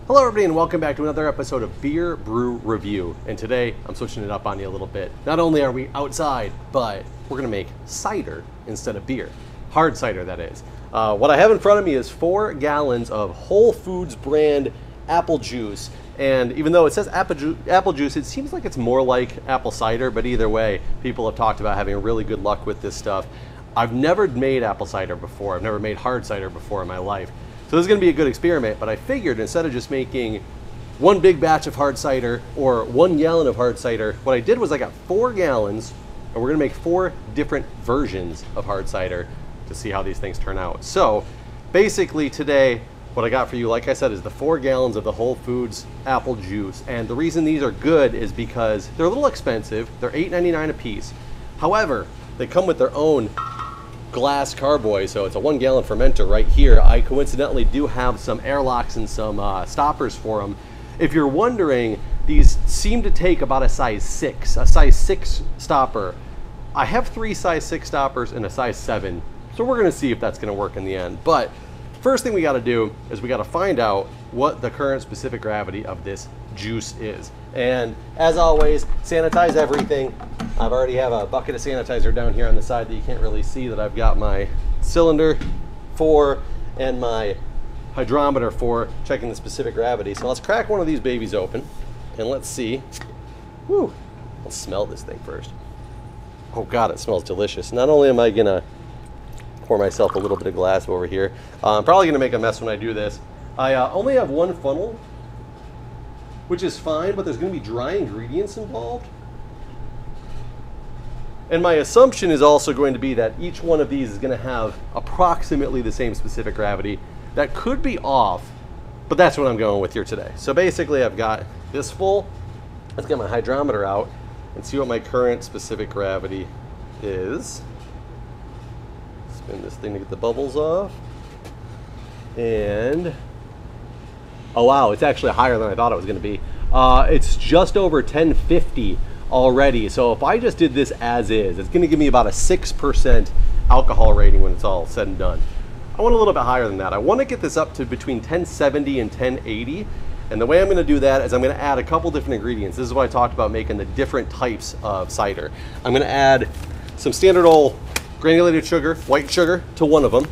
Hello everybody and welcome back to another episode of Beer Brew Review. And today I'm switching it up on you a little bit. Not only are we outside, but we're gonna make cider instead of beer. Hard cider, that is. What I have in front of me is 4 gallons of Whole Foods brand apple juice. And even though it says apple juice, it seems like it's more like apple cider, but either way, people have talked about having really good luck with this stuff. I've never made apple cider before. I've never made hard cider before in my life. So this is going to be a good experiment, but I figured instead of just making one big batch of hard cider or 1 gallon of hard cider, what I did was I got 4 gallons and we're going to make 4 different versions of hard cider to see how these things turn out. So basically today, what I got for you, like I said, is the 4 gallons of the Whole Foods apple juice. And the reason these are good is because they're a little expensive. They're $8.99 a piece. However, they come with their own glass carboy, so it's a 1 gallon fermenter right here. I coincidentally do have some airlocks and some stoppers for them. If you're wondering, these seem to take about a size 6 stopper. I have 3 size 6 stoppers and a size 7, so we're gonna see if that's gonna work in the end. But first thing we gotta do is we gotta find out what the current specific gravity of this juice is. And as always, sanitize everything. I already have a bucket of sanitizer down here on the side that you can't really see, that I've got my cylinder for and my hydrometer for checking the specific gravity. So let's crack one of these babies open and let's see. Woo, let's smell this thing first. Oh God, it smells delicious. Not only am I gonna pour myself a little bit of glass over here, I'm probably gonna make a mess when I do this. I only have 1 funnel, which is fine, but there's gonna be dry ingredients involved. And my assumption is also going to be that each one of these is going to have approximately the same specific gravity. That could be off, but that's what I'm going with here today. So basically I've got this full. Let's get my hydrometer out and see what my current specific gravity is. Spin this thing to get the bubbles off. And, oh wow, it's actually higher than I thought it was going to be. It's just over 1050 already. So if I just did this as is, it's going to give me about a 6% alcohol rating when it's all said and done. I want a little bit higher than that. I want to get this up to between 1070 and 1080. And the way I'm going to do that is I'm going to add a couple different ingredients. This is why I talked about making the different types of cider. I'm going to add some standard old granulated sugar, white sugar, to 1 of them.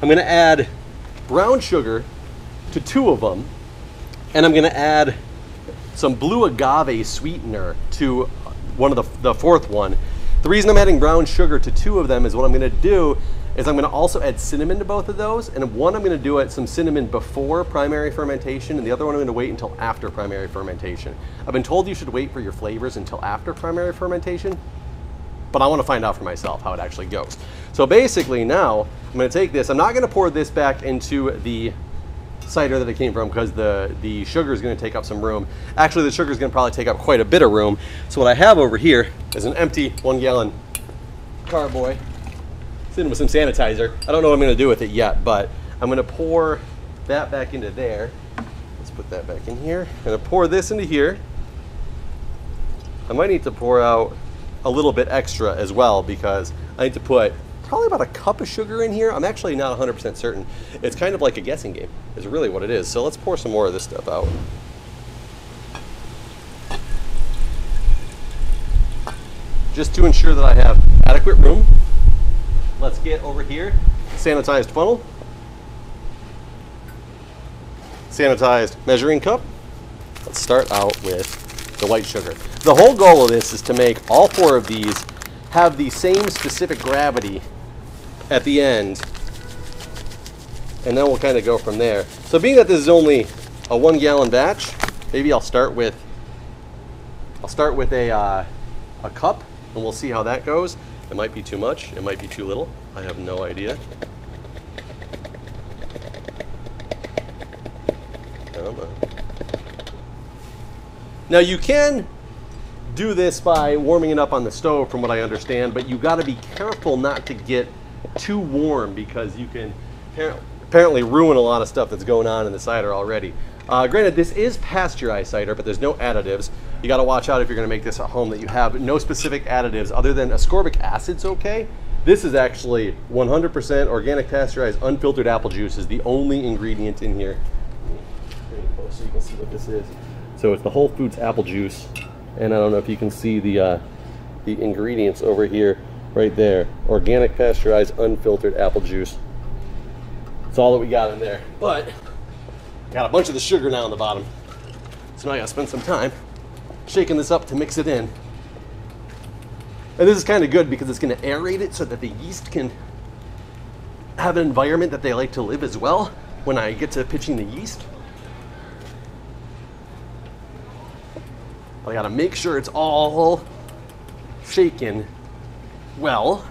I'm going to add brown sugar to 2 of them. And I'm going to add some blue agave sweetener to one of the 4th one. The reason I'm adding brown sugar to 2 of them is what I'm going to do is I'm going to also add cinnamon to both of those. And one I'm going to do some cinnamon before primary fermentation, and the other one I'm going to wait until after primary fermentation. I've been told you should wait for your flavors until after primary fermentation, but I want to find out for myself how it actually goes. So basically now I'm going to take this. I'm not going to pour this back into the cider that it came from because the sugar is going to take up some room. Actually, the sugar is going to probably take up quite a bit of room. So what I have over here is an empty 1 gallon carboy sitting with some sanitizer. I don't know what I'm going to do with it yet, but I'm going to pour that back into there. Let's put that back in here. I'm going to pour this into here. I might need to pour out a little bit extra as well because I need to put probably about a cup of sugar in here. I'm actually not 100% certain. It's kind of like a guessing game, is really what it is. So let's pour some more of this stuff out. Just to ensure that I have adequate room, let's get over here, sanitized funnel, sanitized measuring cup. Let's start out with the white sugar. The whole goal of this is to make all 4 of these have the same specific gravity at the end, and then we'll kind of go from there. So being that this is only a 1 gallon batch, maybe I'll start with a cup, and we'll see how that goes. It might be too much, it might be too little. I have no idea. Come on. Now you can do this by warming it up on the stove from what I understand, but you got to be careful not to get too warm because you can apparently ruin a lot of stuff that's going on in the cider already. Granted, this is pasteurized cider, but there's no additives. You got to watch out if you're going to make this at home that you have no specific additives other than ascorbic acid's okay. This is actually 100% organic pasteurized unfiltered apple juice is the only ingredient in here. screen close so you can see what this is. So it's the Whole Foods apple juice, and I don't know if you can see the ingredients over here, right there. Organic, pasteurized, unfiltered apple juice. That's all that we got in there. But got a bunch of the sugar now on the bottom, so now I gotta spend some time shaking this up to mix it in. And this is kind of good because it's going to aerate it so that the yeast can have an environment that they like to live as well when I get to pitching the yeast. I got to make sure it's all shaken well.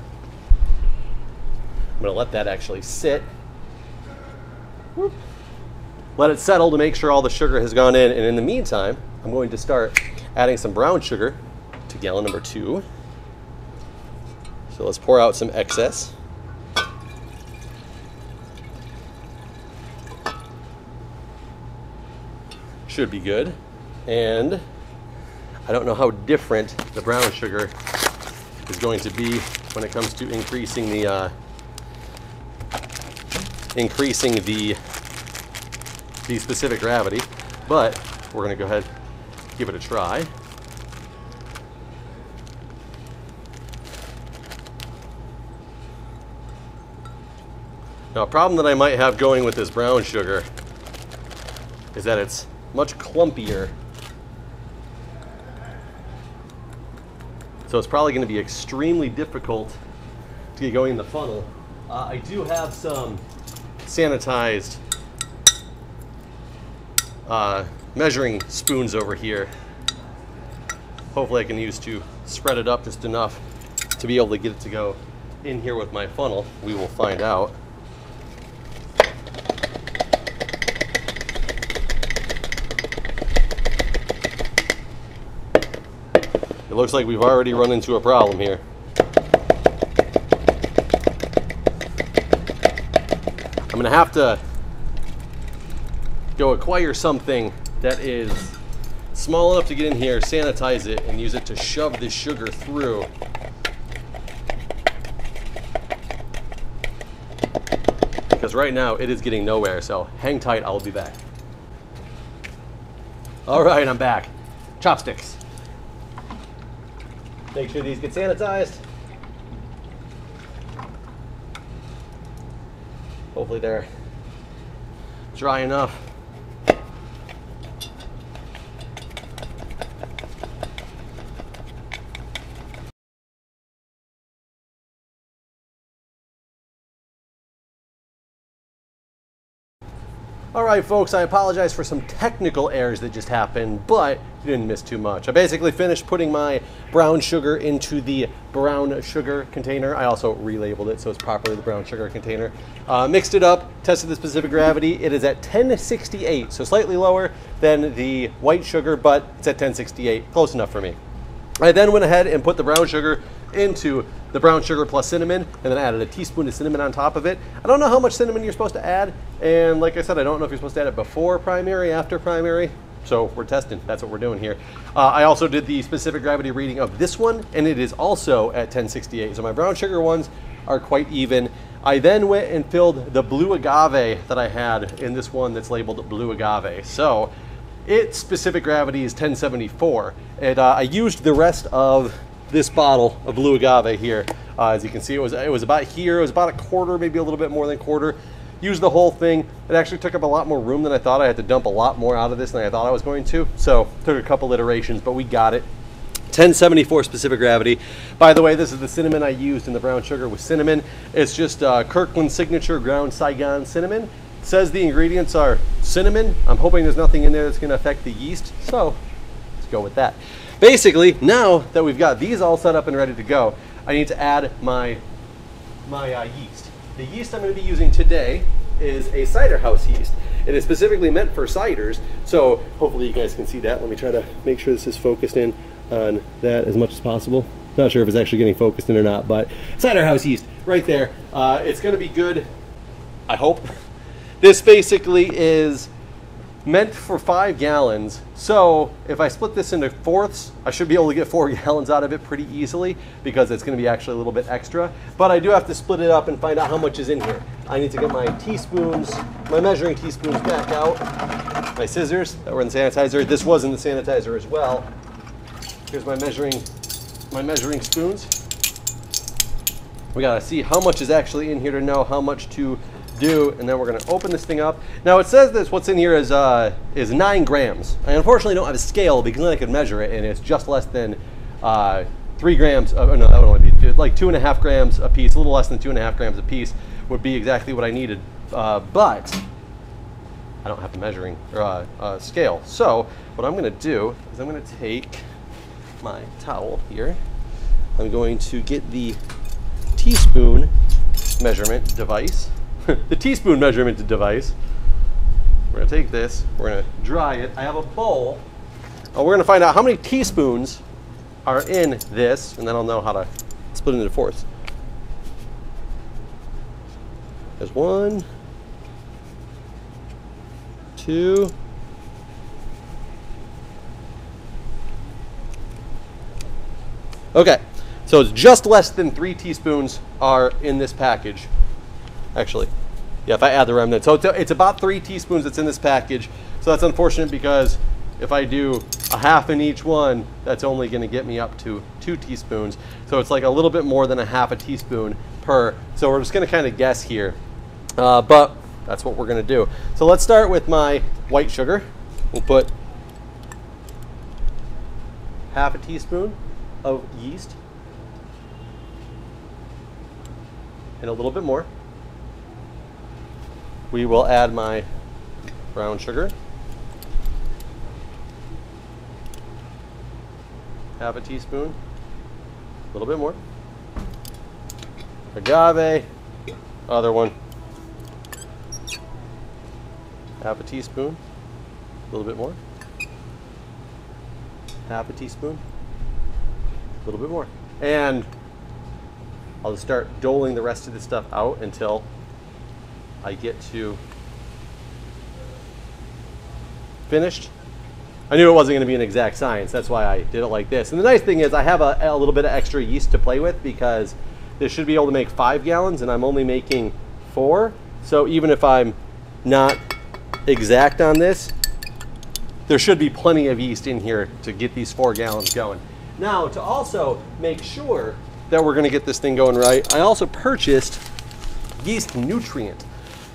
I'm going to let that actually sit. Whoop. Let it settle to make sure all the sugar has gone in. And in the meantime, I'm going to start adding some brown sugar to gallon number 2. So let's pour out some excess. Should be good. And I don't know how different the brown sugar is going to be when it comes to increasing the specific gravity, but we're going to go ahead and give it a try. Now, a problem that I might have going with this brown sugar is that it's much clumpier. So it's probably going to be extremely difficult to get going in the funnel. I do have some sanitized measuring spoons over here. Hopefully I can use to spread it up just enough to be able to get it to go in here with my funnel. We will find out. It looks like we've already run into a problem here. I'm going to have to go acquire something that is small enough to get in here, sanitize it, and use it to shove the sugar through. Because right now it is getting nowhere, so hang tight, I'll be back. All right, I'm back. Chopsticks. Make sure these get sanitized. Hopefully they're dry enough. All right, folks, I apologize for some technical errors that just happened, but you didn't miss too much. I basically finished putting my brown sugar into the brown sugar container. I also relabeled it so it's properly the brown sugar container. Mixed it up, tested the specific gravity. It is at 1068, so slightly lower than the white sugar, but it's at 1068, close enough for me. I then went ahead and put the brown sugar into the brown sugar plus cinnamon, and then added a teaspoon of cinnamon on top of it. I don't know how much cinnamon you're supposed to add, and like I said, I don't know if you're supposed to add it before primary, after primary, so we're testing. That's what we're doing here. I also did the specific gravity reading of this one, and it is also at 1068, so my brown sugar ones are quite even. I then went and filled the blue agave that I had in this one that's labeled blue agave. So its specific gravity is 1074, and I used the rest of this bottle of blue agave here. As you can see, it was about here. It was about a quarter, maybe a little bit more than a quarter. Used the whole thing. It actually took up a lot more room than I thought. I had to dump a lot more out of this than I thought I was going to. So took a couple iterations, but we got it. 1074 specific gravity. By the way, this is the cinnamon I used in the brown sugar with cinnamon. It's just Kirkland Signature ground Saigon cinnamon. It says the ingredients are cinnamon. I'm hoping there's nothing in there that's going to affect the yeast. So let's go with that. Basically, now that we've got these all set up and ready to go, I need to add my yeast. The yeast I'm going to be using today is a cider house yeast. It is specifically meant for ciders, so hopefully you guys can see that. Let me try to make sure this is focused in on that as much as possible. Not sure if it's actually getting focused in or not, but cider house yeast right there. It's going to be good, I hope. This basically is meant for 5 gallons. So if I split this into fourths, I should be able to get 4 gallons out of it pretty easily because it's going to be actually a little bit extra. But I do have to split it up and find out how much is in here. I need to get my teaspoons, my measuring teaspoons back out. My scissors that were in the sanitizer. This was in the sanitizer as well. Here's my measuring spoons. We gotta see how much is actually in here to know how much to do, and then we're gonna open this thing up. Now it says this, what's in here is 9 grams. I unfortunately don't have a scale because then I could measure it, and it's just less than 3 grams. No, that would only be like 2.5 grams a piece. A little less than 2.5 grams a piece would be exactly what I needed, but I don't have a measuring scale. So what I'm gonna do is I'm gonna take my towel here. I'm going to get the teaspoon measurement device. The teaspoon measurement device. We're gonna take this, we're gonna dry it. I have a bowl. We're gonna find out how many teaspoons are in this, and then I'll know how to split it into fourths. There's 1, 2, okay, so it's just less than 3 teaspoons are in this package. Actually, yeah, if I add the remnant. So it's about 3 teaspoons that's in this package. So that's unfortunate because if I do a half in each one, that's only gonna get me up to 2 teaspoons. So it's like a little bit more than a half a teaspoon per. So we're just gonna kind of guess here. But that's what we're gonna do. So let's start with my white sugar. We'll put half a teaspoon of yeast and a little bit more. We will add my brown sugar, half a teaspoon, a little bit more. Agave, other one, half a teaspoon, a little bit more. Half a teaspoon, a little bit more. And I'll just start doling the rest of this stuff out until I get to finished. I knew it wasn't going to be an exact science. That's why I did it like this. And the nice thing is I have a little bit of extra yeast to play with because this should be able to make 5 gallons and I'm only making 4. So even if I'm not exact on this, there should be plenty of yeast in here to get these 4 gallons going. Now, to also make sure that we're going to get this thing going right, I also purchased yeast nutrient.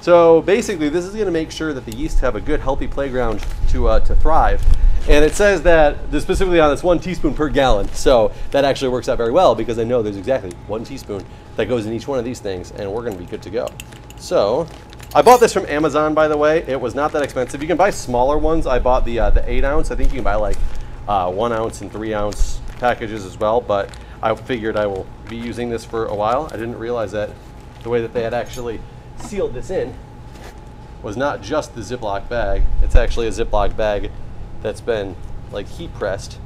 So basically, this is going to make sure that the yeast have a good, healthy playground to thrive. And it says that specifically on this 1 teaspoon per gallon. So that actually works out very well because I know there's exactly 1 teaspoon that goes in each one of these things, and we're going to be good to go. So I bought this from Amazon, by the way. It was not that expensive. You can buy smaller ones. I bought the 8 ounce. I think you can buy like 1 ounce and 3 ounce packages as well. But I figured I will be using this for a while. I didn't realize that the way that they had actually sealed this in was not just the Ziploc bag. It's actually a Ziploc bag that's been like heat pressed.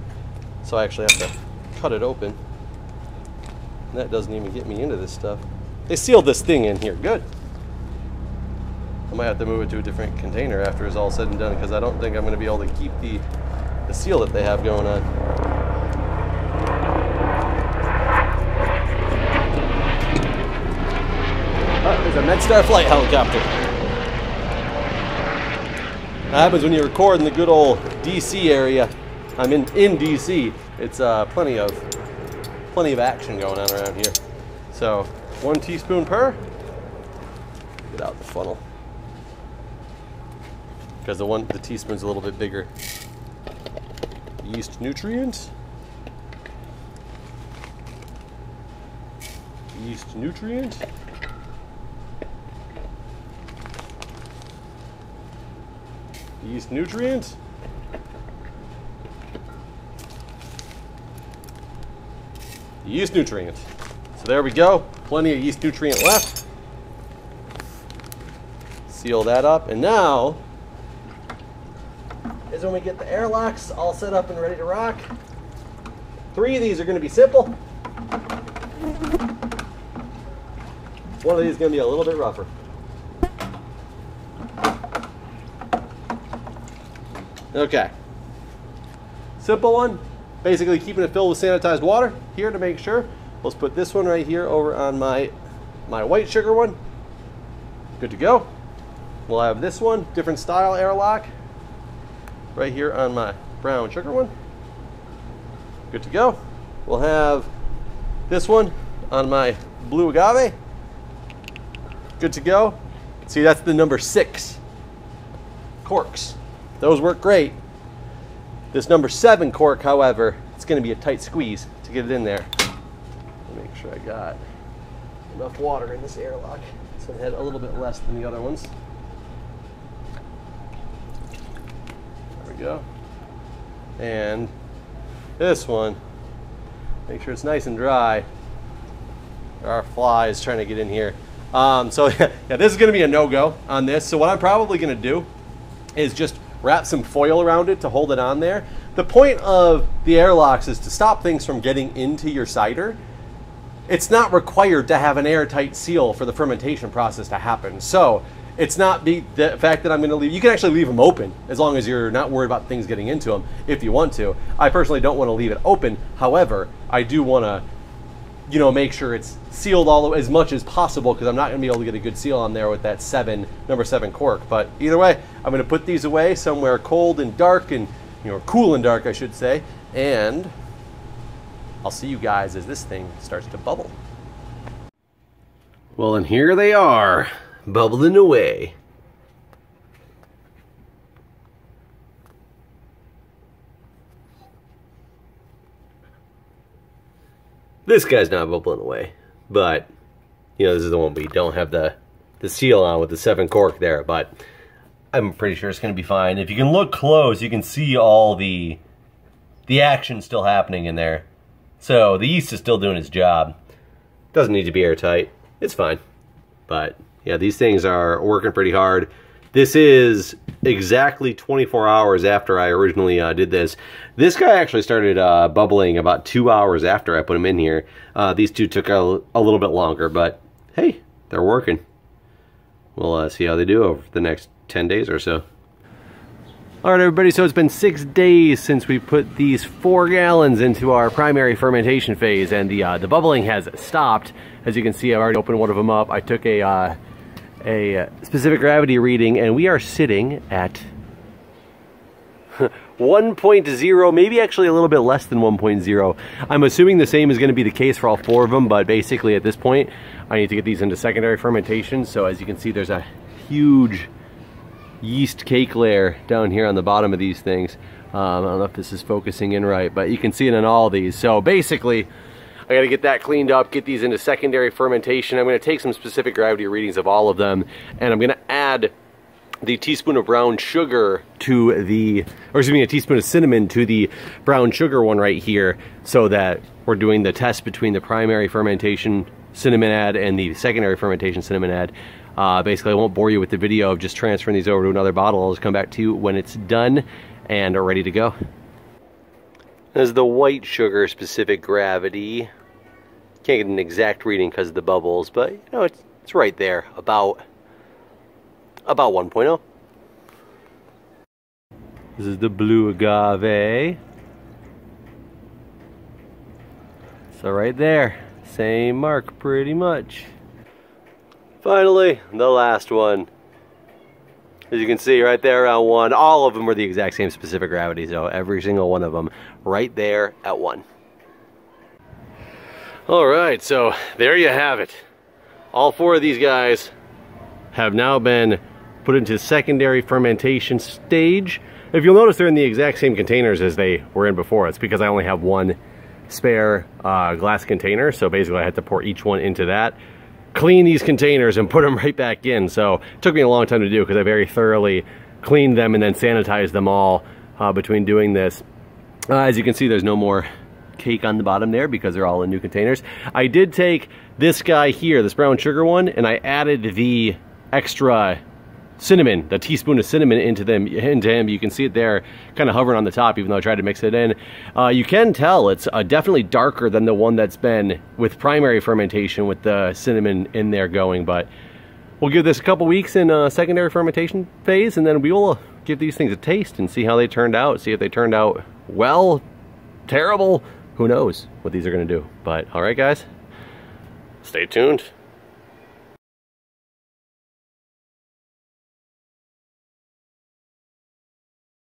So I actually have to cut it open. And that doesn't even get me into this stuff. They sealed this thing in here, good. I might have to move it to a different container after it's all said and done because I don't think I'm gonna be able to keep the seal that they have going on. There's a MedStar flight helicopter. That happens when you record in the good old DC area. I'm in DC. It's plenty of action going on around here. So 1 teaspoon per. Get out the funnel because the teaspoon's a little bit bigger. Yeast nutrient. Yeast nutrient. Yeast nutrient. Yeast nutrient. So there we go. Plenty of yeast nutrient left. Seal that up. And now is when we get the airlocks all set up and ready to rock. 3 of these are going to be simple. One of these is going to be a little bit rougher. Okay. Simple one. Basically keeping it filled with sanitized water here to make sure. Let's put this one right here over on my white sugar one. Good to go. We'll have this one, different style airlock, right here on my brown sugar one. Good to go. We'll have this one on my blue agave. Good to go. See, that's the number 6 corks. Those work great. This number 7 cork, however, it's going to be a tight squeeze to get it in there. Make sure I got enough water in this airlock. This one had a little bit less than the other ones. There we go. And this one, make sure it's nice and dry. There are flies trying to get in here. So yeah, this is going to be a no-go on this. So what I'm probably going to do is just wrap some foil around it to hold it on there. The point of the airlocks is to stop things from getting into your cider. It's not required to have an airtight seal for the fermentation process to happen. So it's not the fact that I'm going to leave. You can actually leave them open as long as you're not worried about things getting into them if you want to. I personally don't want to leave it open. However, I do want to, you know, make sure it's sealed all as much as possible, because I'm not going to be able to get a good seal on there with that number 7 cork. But either way, I'm going to put these away somewhere cold and dark, and cool and dark, I should say. And I'll see you guys as this thing starts to bubble. Well, and here they are, bubbling away. This guy's not bubbling away, but this is the one we don't have the seal on with the 7 cork there, but I'm pretty sure it's going to be fine. If you can look close, you can see all the action still happening in there. So the yeast is still doing its job. Doesn't need to be airtight. It's fine. But yeah, these things are working pretty hard. This is exactly 24 hours after I originally did this. This guy actually started bubbling about 2 hours after I put him in here. These two took a little bit longer, but hey, they're working. We'll see how they do over the next 10 days or so. All right, everybody, so it's been 6 days since we put these 4 gallons into our primary fermentation phase, and the bubbling has stopped. As you can see, I've already opened one of them up. I took a specific gravity reading, and we are sitting at 1.0, maybe actually a little bit less than 1.0. I'm assuming the same is going to be the case for all 4 of them, but basically at this point, I need to get these into secondary fermentation. So as you can see, there's a huge yeast cake layer down here on the bottom of these things. I don't know if this is focusing in right, but you can see it in all these. So basically, I got to get that cleaned up, get these into secondary fermentation. I'm going to take some specific gravity readings of all of them, and I'm going to add the teaspoon of brown sugar to a teaspoon of cinnamon to the brown sugar one right here, so that we're doing the test between the primary fermentation cinnamon add and the secondary fermentation cinnamon add. Basically, I won't bore you with the video of just transferring these over to another bottle. I'll just come back to you when it's done and are ready to go. This is the white sugar specific gravity. Can't get an exact reading because of the bubbles, but it's right there, about 1.0. This is the blue agave. So right there, same mark pretty much. Finally, the last one. As you can see right there around 1, all of them were the exact same specific gravity, so every single one of them right there at 1. Alright, so there you have it. All 4 of these guys have now been put into secondary fermentation stage. If you'll notice, they're in the exact same containers as they were in before. It's because I only have 1 spare glass container, so basically I had to pour each one into that, clean these containers, and put them right back in. So it took me a long time to do because I very thoroughly cleaned them and then sanitized them all between doing this. As you can see, there's no more cake on the bottom there because they're all in new containers. I did take this guy here, this brown sugar one, and I added the extra cinnamon, the teaspoon of cinnamon into him. You can see it there kind of hovering on the top, even though I tried to mix it in. You can tell it's definitely darker than the one that's been with primary fermentation with the cinnamon in there going, but We'll give this a couple weeks in secondary fermentation phase, and then we will give these things a taste and see how they turned out, see if they turned out well, terrible, who knows what these are gonna do. But all right, guys, stay tuned.